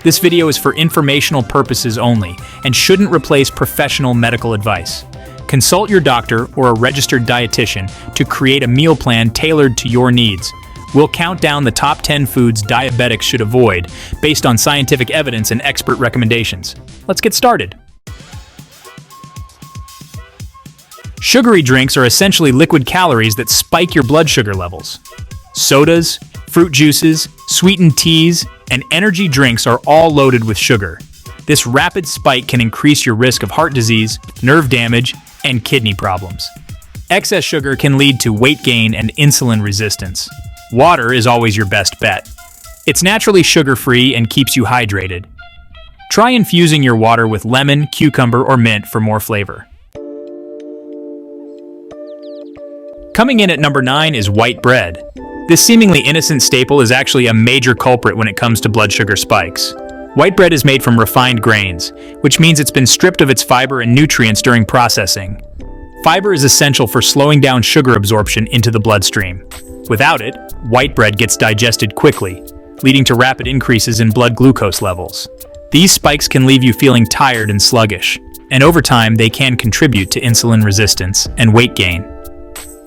This video is for informational purposes only and shouldn't replace professional medical advice. Consult your doctor or a registered dietitian to create a meal plan tailored to your needs. We'll count down the top 10 foods diabetics should avoid based on scientific evidence and expert recommendations. Let's get started. Sugary drinks are essentially liquid calories that spike your blood sugar levels. Sodas, fruit juices, sweetened teas, and energy drinks are all loaded with sugar. This rapid spike can increase your risk of heart disease, nerve damage, and kidney problems. Excess sugar can lead to weight gain and insulin resistance. Water is always your best bet. It's naturally sugar-free and keeps you hydrated. Try infusing your water with lemon, cucumber, or mint for more flavor. Coming in at number 9 is white bread. This seemingly innocent staple is actually a major culprit when it comes to blood sugar spikes. White bread is made from refined grains, which means it's been stripped of its fiber and nutrients during processing. Fiber is essential for slowing down sugar absorption into the bloodstream. Without it, white bread gets digested quickly, leading to rapid increases in blood glucose levels. These spikes can leave you feeling tired and sluggish, and over time they can contribute to insulin resistance and weight gain.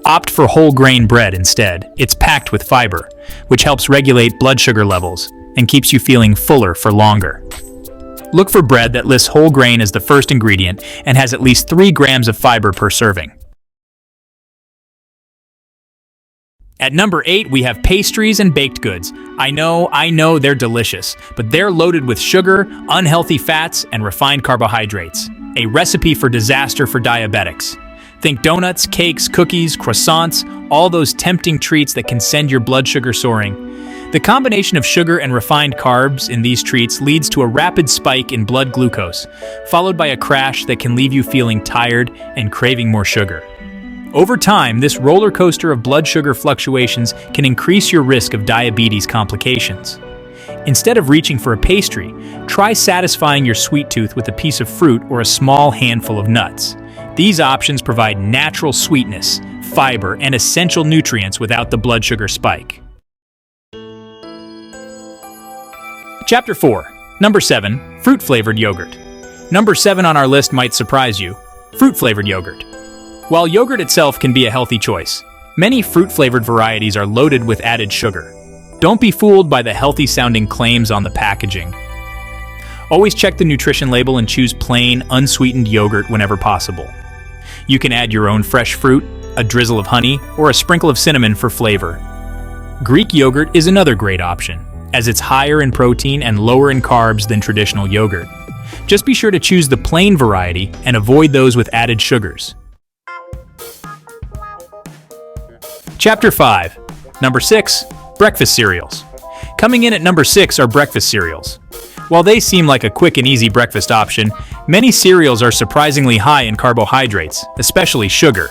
Opt for whole grain bread instead. It's packed with fiber, which helps regulate blood sugar levels and keeps you feeling fuller for longer. Look for bread that lists whole grain as the first ingredient and has at least 3 grams of fiber per serving. At number 8, we have pastries and baked goods. I know they're delicious, but they're loaded with sugar, unhealthy fats, and refined carbohydrates. A recipe for disaster for diabetics. Think donuts, cakes, cookies, croissants, all those tempting treats that can send your blood sugar soaring. The combination of sugar and refined carbs in these treats leads to a rapid spike in blood glucose, followed by a crash that can leave you feeling tired and craving more sugar. Over time, this roller coaster of blood sugar fluctuations can increase your risk of diabetes complications. Instead of reaching for a pastry, try satisfying your sweet tooth with a piece of fruit or a small handful of nuts. These options provide natural sweetness, fiber, and essential nutrients without the blood sugar spike. Chapter 4. Number 7. Fruit-flavored yogurt. Number 7 on our list might surprise you. Fruit-flavored yogurt. While yogurt itself can be a healthy choice, many fruit-flavored varieties are loaded with added sugar. Don't be fooled by the healthy-sounding claims on the packaging. Always check the nutrition label and choose plain, unsweetened yogurt whenever possible. You can add your own fresh fruit, a drizzle of honey, or a sprinkle of cinnamon for flavor. Greek yogurt is another great option, as it's higher in protein and lower in carbs than traditional yogurt. Just be sure to choose the plain variety and avoid those with added sugars. Chapter 5. Number 6. Breakfast cereals. Coming in at number 6 are breakfast cereals. While they seem like a quick and easy breakfast option, many cereals are surprisingly high in carbohydrates, especially sugar.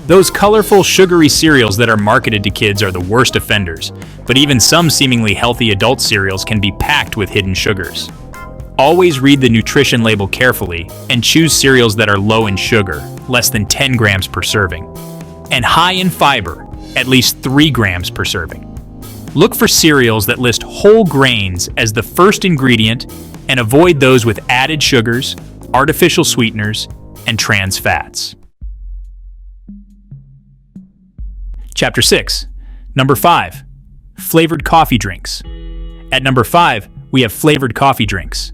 Those colorful, sugary cereals that are marketed to kids are the worst offenders, but even some seemingly healthy adult cereals can be packed with hidden sugars. Always read the nutrition label carefully and choose cereals that are low in sugar, less than 10 grams per serving, and high in fiber, at least 3 grams per serving. Look for cereals that list whole grains as the first ingredient and avoid those with added sugars, artificial sweeteners, and trans fats. Chapter 6. Number 5. Flavored coffee drinks. At number 5, we have flavored coffee drinks.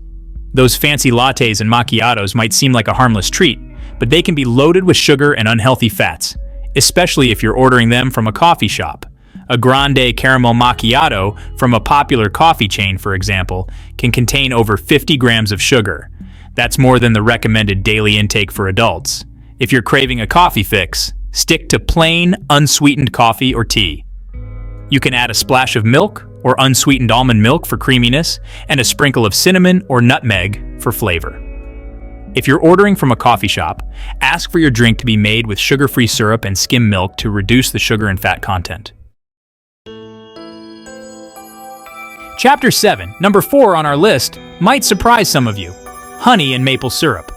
Those fancy lattes and macchiatos might seem like a harmless treat, but they can be loaded with sugar and unhealthy fats, especially if you're ordering them from a coffee shop. A grande caramel macchiato from a popular coffee chain, for example, can contain over 50 grams of sugar. That's more than the recommended daily intake for adults. If you're craving a coffee fix, stick to plain, unsweetened coffee or tea. You can add a splash of milk or unsweetened almond milk for creaminess and a sprinkle of cinnamon or nutmeg for flavor. If you're ordering from a coffee shop, ask for your drink to be made with sugar-free syrup and skim milk to reduce the sugar and fat content. Chapter 7, number 4 on our list, might surprise some of you. Honey and maple syrup.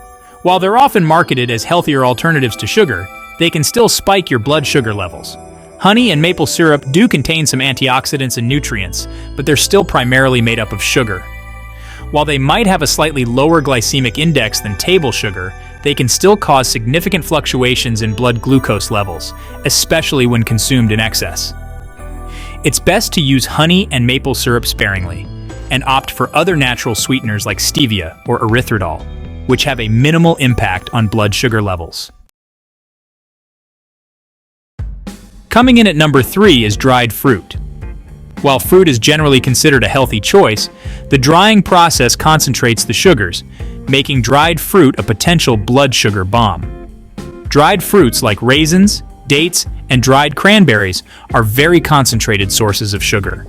While they're often marketed as healthier alternatives to sugar, they can still spike your blood sugar levels. Honey and maple syrup do contain some antioxidants and nutrients, but they're still primarily made up of sugar. While they might have a slightly lower glycemic index than table sugar, they can still cause significant fluctuations in blood glucose levels, especially when consumed in excess. It's best to use honey and maple syrup sparingly, and opt for other natural sweeteners like stevia or erythritol, which have a minimal impact on blood sugar levels. Coming in at number 3 is dried fruit. While fruit is generally considered a healthy choice, the drying process concentrates the sugars, making dried fruit a potential blood sugar bomb. Dried fruits like raisins, dates, and dried cranberries are very concentrated sources of sugar.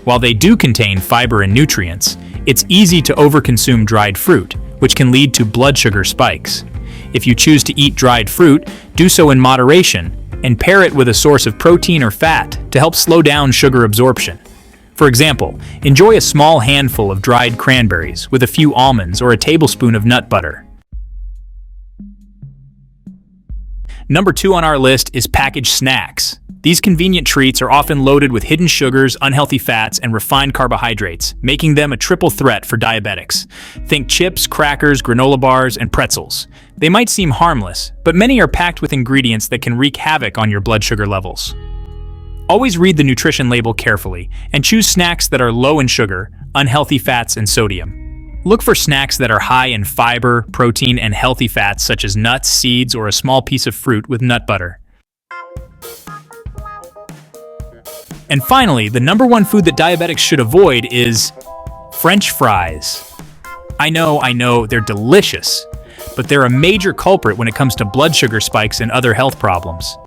While they do contain fiber and nutrients, it's easy to overconsume dried fruit, which can lead to blood sugar spikes. If you choose to eat dried fruit, do so in moderation, and pair it with a source of protein or fat to help slow down sugar absorption. For example, enjoy a small handful of dried cranberries with a few almonds or a tablespoon of nut butter. Number 2 on our list is packaged snacks. These convenient treats are often loaded with hidden sugars, unhealthy fats, and refined carbohydrates, making them a triple threat for diabetics. Think chips, crackers, granola bars, and pretzels. They might seem harmless, but many are packed with ingredients that can wreak havoc on your blood sugar levels. Always read the nutrition label carefully and choose snacks that are low in sugar, unhealthy fats, and sodium. Look for snacks that are high in fiber, protein, and healthy fats such as nuts, seeds, or a small piece of fruit with nut butter. And finally, the number 1 food that diabetics should avoid is French fries. I know, they're delicious, but they're a major culprit when it comes to blood sugar spikes and other health problems.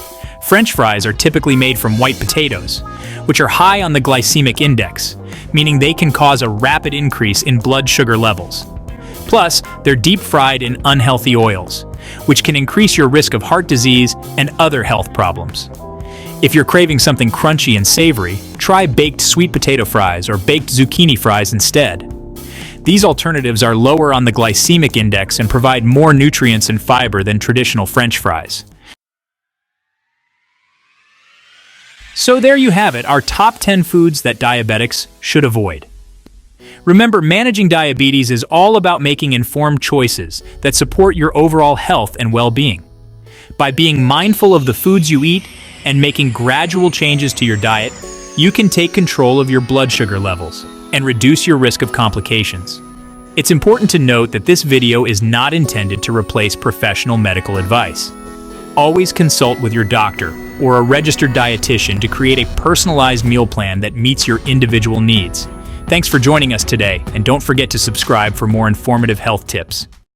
French fries are typically made from white potatoes, which are high on the glycemic index, meaning they can cause a rapid increase in blood sugar levels. Plus, they're deep fried in unhealthy oils, which can increase your risk of heart disease and other health problems. If you're craving something crunchy and savory, try baked sweet potato fries or baked zucchini fries instead. These alternatives are lower on the glycemic index and provide more nutrients and fiber than traditional French fries. So there you have it, our top 10 foods that diabetics should avoid. Remember, managing diabetes is all about making informed choices that support your overall health and well-being. By being mindful of the foods you eat and making gradual changes to your diet, you can take control of your blood sugar levels and reduce your risk of complications. It's important to note that this video is not intended to replace professional medical advice. Always consult with your doctor or a registered dietitian to create a personalized meal plan that meets your individual needs. Thanks for joining us today, and don't forget to subscribe for more informative health tips.